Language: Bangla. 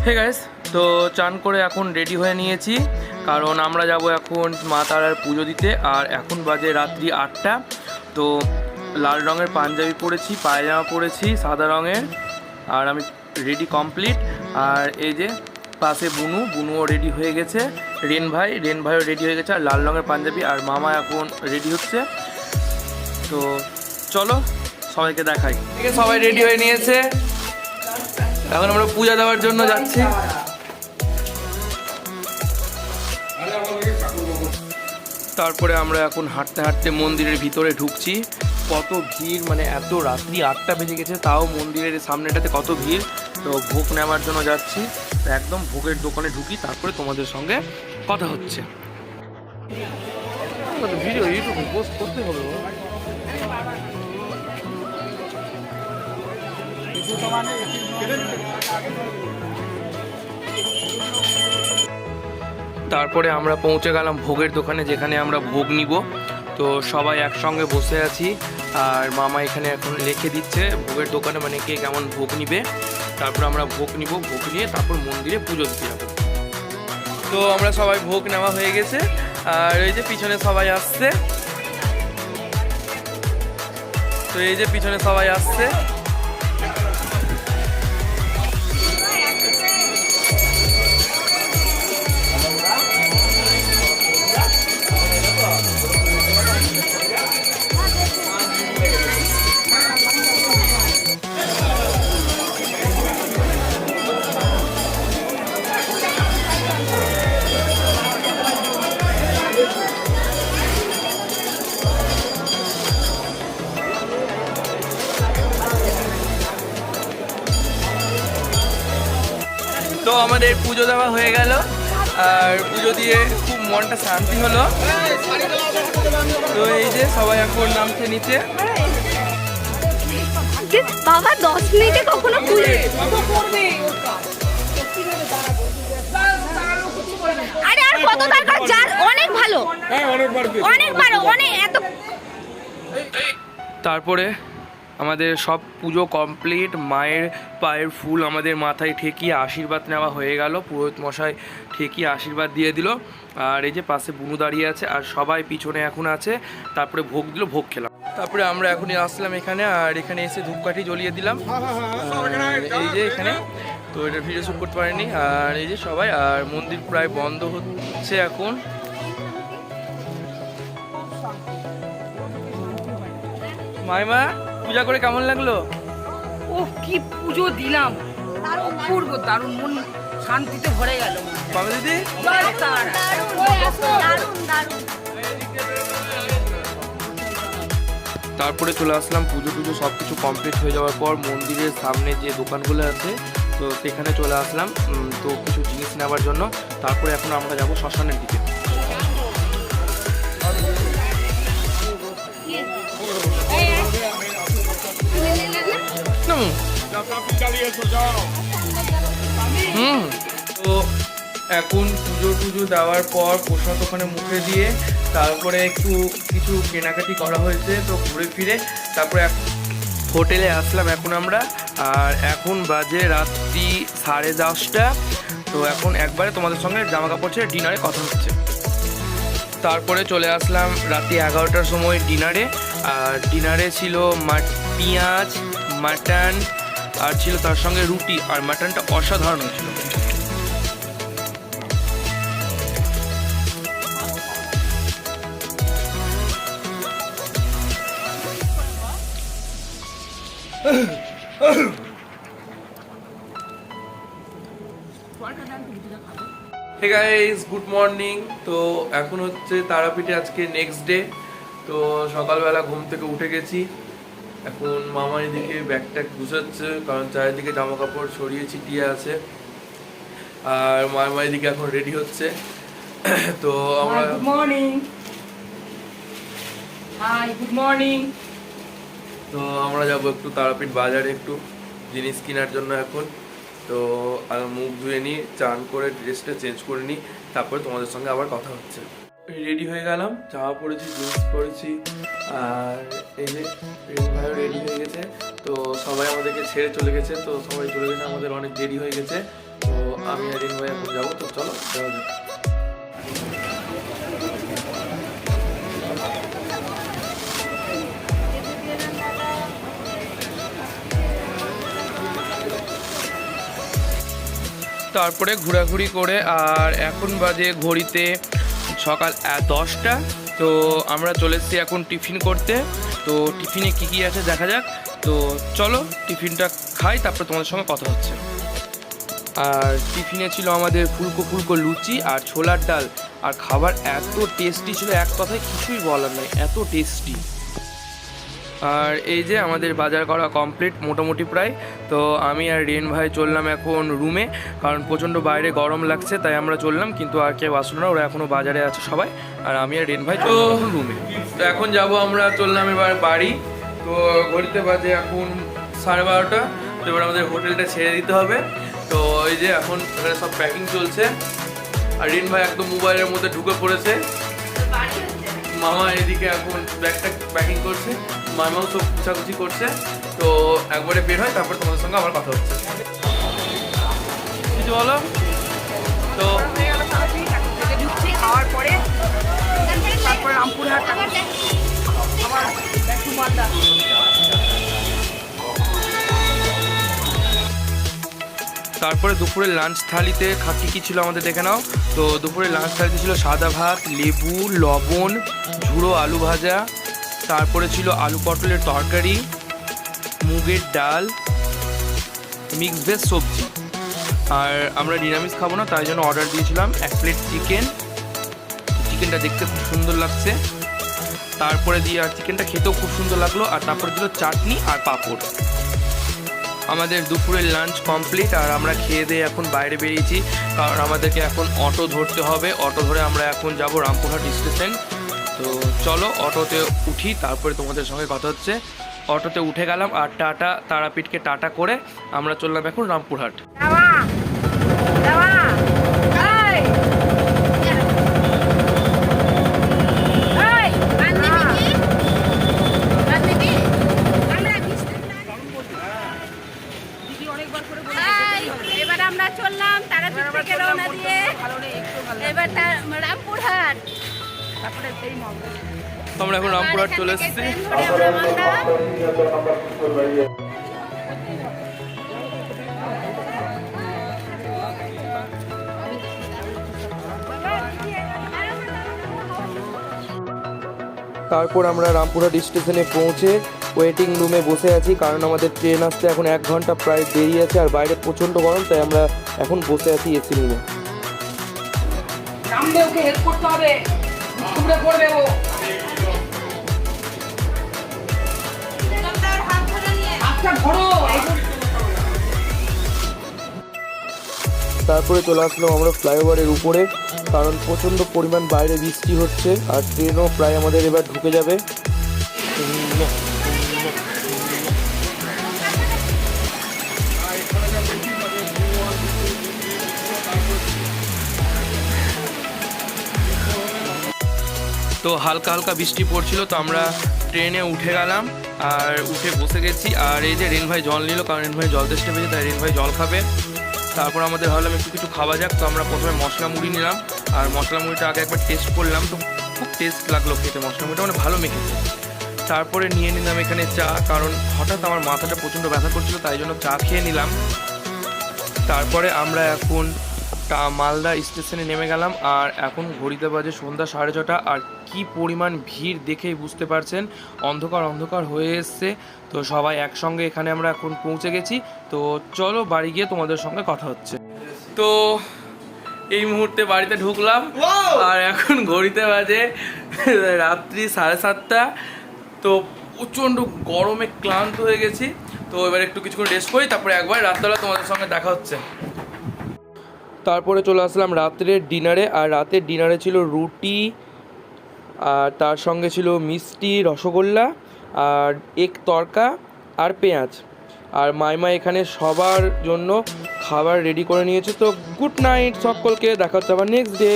হে গাইস, তো চান করে এখন রেডি হয়ে নিয়েছি, কারণ আমরা যাব এখন মা তারার পুজো দিতে। আর এখন বাজে রাত্রি 8টা। তো লাল রঙের পাঞ্জাবি পরেছি, পায়জামা পরেছি সাদা রঙের, আর আমি রেডি কমপ্লিট। আর এই যে পাশে বুনুও রেডি হয়ে গেছে, রেন ভাইও রেডি হয়ে গেছে, আর লাল রঙের পাঞ্জাবি। আর মামা এখন রেডি হচ্ছে। তো চলো সবাইকে দেখাই। সবাই রেডি হয়ে নিয়েছে, এখন আমরা পূজা দেওয়ার জন্য যাচ্ছি। তারপরে আমরা এখন হাঁটতে হাঁটতে মন্দিরের ভিতরে ঢুকছি। কত ভিড়, মানে এত রাত্রি 8টা বেজে গেছে, তাও মন্দিরের সামনেটাতে কত ভিড়। তো ভোগ নেওয়ার জন্য যাচ্ছি। তো একদম ভোগের দোকানে ঢুকি, তারপরে তোমাদের সঙ্গে কথা হচ্ছে। ভিডিও ইউটিউবে পোস্ট করতে হবে। তারপরে আমরা পৌঁছে গেলাম ভোগের দোকানে, যেখানে আমরা ভোগ নিব। তো সবাই একসঙ্গে বসে আছি, আর মামা এখানে এখন লিখে দিচ্ছে ভোগের দোকানে, মানে কে কেমন ভোগ নিবে। তারপর আমরা ভোগ নিব, ভোগ নিয়ে তারপর মন্দিরে পুজো দিতে যাবো। তো আমরা সবাই ভোগ নেওয়া হয়ে গেছে, আর এই যে পিছনে সবাই আসছে। তো এই যে পিছনে সবাই আসছে। তো আমাদের পুজো দেওয়া হয়ে গেল, আর পুজো দিয়ে খুব মনটা শান্তি হলো। তো এই যে সবাই এখন নামছে নিচে। বাবা 10 মিনিটে কখনো পুজো আরে আর কত দরকার, যার অনেক ভালো, অনেক ভালো, অনেক এত। তারপরে আমাদের সব পুজো কমপ্লিট, মায়ের পায়ের ফুল আমাদের মাথায় ঠেকিয়ে আশীর্বাদ নেওয়া হয়ে গেল। পুরোহিত মশাই ঠেকিয়ে আশীর্বাদ দিয়ে দিল। আর এই যে পাশে বুনু দাঁড়িয়ে আছে, আর সবাই পিছনে এখন আছে। তারপরে ভোগ দিল, ভোগ খেলাম। তারপরে আমরা এখনই আসলাম এখানে, আর এখানে এসে ধূপকাঠি জ্বলিয়ে দিলাম। এই যে এখানে, তো এটা ভিডিও শ্যুট করতে পারিনি। আর এই যে সবাই, আর মন্দির প্রায় বন্ধ হচ্ছে এখন। মাইমা, পূজা করে কেমন লাগলো? ও কি পুজো দিলাম, অপূর্ব, দারুণ, মন শান্তিতে ভরে গেল। বাবা দিদি, তারপরে চলে আসলাম পুজো টুজো সব কিছু কমপ্লিট হয়ে যাওয়ার পর মন্দিরের সামনে যে দোকানগুলো আছে, তো সেখানে চলে আসলাম তো কিছু জিনিস নেওয়ার জন্য। তারপরে এখন আমরা যাব শ্মশানের দিকে। তো এখন পুজো টুজো দেওয়ার পর প্রসাদ ওখানে মুখে দিয়ে তারপরে একটু কিছু কেনাকাটি করা হয়েছে। তো ঘুরে ফিরে তারপরে হোটেলে আসলাম এখন আমরা, আর এখন বাজে রাত্রি 10:30। তো এখন একবারে তোমাদের সঙ্গে জামা কাপড় ছেড়ে ডিনারে কথা হচ্ছে। তারপরে চলে আসলাম রাত্রি 11টার সময় ডিনারে, আর ডিনারে ছিল পেঁয়াজ, মাটন, আর ছিল তার সঙ্গে রুটি। আর মাটনটা অসাধারণ হয়েছিল। Hey guys, good morning. তো এখন হচ্ছে তারাপীঠে আজকে নেক্সট ডে। তো সকালবেলা ঘুম থেকে উঠে গেছি। এখন মামা এদিকে ব্যাগ ট্যাগ গুছাচ্ছে, কারণ চারিদিকে জামা কাপড় ছড়িয়ে ছিটিয়ে আছে। আর মামা এদিকে এখন রেডি হচ্ছে। তো আমরা good morning, hi, good morning. তো আমরা যাবো একটু তারাপীঠ বাজারে একটু জিনিস কেনার জন্য এখন। তো মুখ ধুয়ে নিই, চান করে ড্রেসটা চেঞ্জ করে নিই, তারপরে তোমাদের সঙ্গে আবার কথা হচ্ছে। রেডি হয়ে গেলাম, জামা পরেছি, জিন্স পরেছি, আর এই যে ভাইও রেডি হয়ে গেছে। তো সবাই আমাদেরকে ছেড়ে চলে গেছে, তো সবাই চলে গেছে, আমাদের অনেক দেরি হয়ে গেছে। তো আমি আর রিন ভাই এখন যাবো, তো চলো যাওয়া যাক। তারপরে ঘোরাঘুরি করে আর এখন বাজে ঘড়িতে সকাল 10টা। তো আমরা চলে এসেছি এখন টিফিন করতে। তো টিফিনে কী কী আছে দেখা যাক। তো চলো টিফিনটা খাই, তারপরে তোমাদের সঙ্গে কথা হচ্ছে। আর টিফিনে ছিল আমাদের ফুলকো ফুলকো লুচি আর ছোলার ডাল, আর খাবার এত টেস্টি ছিল, এক কথায় কিছুই বলার নয়, এত টেস্টি। আর এই যে আমাদের বাজার করা কমপ্লিট মোটামুটি প্রায়। তো আমি আর রেন ভাই চললাম এখন রুমে, কারণ প্রচণ্ড বাইরে গরম লাগছে, তাই আমরা চললাম। কিন্তু আর কেউ আসলো না, ওরা এখনও বাজারে আছে সবাই, আর আমি আর রেন ভাই চললাম রুমে। তো এখন যাব আমরা, চললাম এবার বাড়ি। তো ঘড়িতে বাজে এখন 12:30। তো এবার আমাদের হোটেলটা ছেড়ে দিতে হবে। তো এই যে এখন এখানে সব প্যাকিং চলছে, আর রেন ভাই একদম মোবাইলের মধ্যে ঢুকে পড়েছে। মামা এদিকে এখন ব্যাগটা প্যাকিং করছে, মামাও সব কুচাকুচি করছে। তো একবারে বের হয়, তারপর তোমাদের সঙ্গে আবার কথা হচ্ছে। কিছু বলো। তো খাওয়ার পরে তারপরে রামপুরহাট আবার মালদা। তারপরে দুপুরের লাঞ্চ থালিতে কী কী ছিল আমাদের দেখে নাও। তো দুপুরের লাঞ্চ থালিতে ছিল সাদা ভাত, লেবু, লবণ, ঝুড়ো আলু ভাজা, তারপরে ছিল আলু পটলের তরকারি, মুগের ডাল, মিক্স ভেজ সবজি। আর আমরা নিরামিষ খাবো না, তাই জন্য অর্ডার দিয়েছিলাম 1 প্লেট চিকেন। চিকেনটা দেখতে খুব সুন্দর লাগছে। তারপরে দিয়ে আর চিকেনটা খেতেও খুব সুন্দর লাগলো। আর তারপরে ছিল চাটনি আর পাঁপড়। আমাদের দুপুরের লাঞ্চ কমপ্লিট, আর আমরা খেয়ে দিয়ে এখন বাইরে বেরিয়েছি, কারণ আমাদেরকে এখন অটো ধরতে হবে। অটো ধরে আমরা এখন যাব রামপুরহাট স্টেশন। তো চলো অটোতে উঠি, তারপরে তোমাদের সঙ্গে কথা হচ্ছে। অটোতে উঠে গেলাম, আর টাটা তারাপীঠকে টাটা করে আমরা চললাম এখন রামপুরহাট। এবার আমরা চললাম তারাপীঠ থেকে রওনা দিয়ে এবার রামপুরহাট, তারপরে সেই মালদা। আমরা এখন রামপুরহাট চলে এসেছি। তারপর আমরা রামপুরহাট স্টেশনে পৌঁছে ওয়েটিং রুমে বসে আছি, কারণ আমাদের ট্রেন আসতে এখন 1 ঘন্টা প্রায় দেরি আছে, আর বাইরে প্রচণ্ড গরম, তাই আমরা এখন বসে আছি এসি রুমে। রামদেবকে হেল্প করতে হবে, তোমরা করবে ও। আচ্ছা ধরো। তারপরে চলে আসলাম আমরা ফ্লাইওভারের উপরে, কারণ প্রচণ্ড পরিমাণ বাইরে বৃষ্টি হচ্ছে, আর ট্রেনও প্রায় আমাদের এবার ঢুকে যাবে। তো হালকা হালকা বৃষ্টি পড়ছিল, তো আমরা ট্রেনে উঠে গেলাম আর উঠে বসে গেছি। আর এই যে রেন ভাই জল নিল, কারণ রেন ভাই জল তেষ্টা পেয়েছে, তাই রেন ভাই জল খাবে। তারপর আমাদের ভাবলাম একটু কিছু খাওয়া যাক। তো আমরা প্রথমে মশলা মুড়ি নিলাম, আর মশলা মুড়িটা আগে একবার টেস্ট করলাম, তো খুব টেস্ট লাগলো খেতে। মশলা মুড়িটা মানে ভালো মেখেছে। তারপরে নিয়ে নিলাম এখানে চা, কারণ হঠাৎ আমার মাথাটা প্রচণ্ড ব্যথা করছিল, তাই জন্য চা খেয়ে নিলাম। তারপরে আমরা এখন মালদা স্টেশনে নেমে গেলাম, আর এখন ঘড়িতে বাজে সন্ধ্যা 6:30। আর কি পরিমাণ ভিড় দেখেই বুঝতে পারছেন, অন্ধকার অন্ধকার হয়ে এসছে। তো সবাই একসঙ্গে এখানে আমরা এখন পৌঁছে গেছি। তো চলো বাড়ি গিয়ে তোমাদের সঙ্গে কথা হচ্ছে। তো এই মুহূর্তে বাড়িতে ঢুকলাম, আর এখন ঘড়িতে বাজে রাত্রি 7:30। তো প্রচণ্ড গরমে ক্লান্ত হয়ে গেছি। তো এবার একটু কিছুক্ষণ রেস্ট করি, তারপরে একবার রাত্রেবেলা তোমাদের সঙ্গে দেখা হচ্ছে। তারপরে চলে আসলাম রাত্রের ডিনারে, আর রাতের ডিনারে ছিল রুটি, আর তার সঙ্গে ছিল মিষ্টি, রসগোল্লা, আর এক তরকা আর পেঁয়াজ। আর মাইমা এখানে সবার জন্য খাবার রেডি করে নিয়েছে। তো গুড নাইট সকলকে, দেখা হচ্ছে আবার নেক্সট ডে।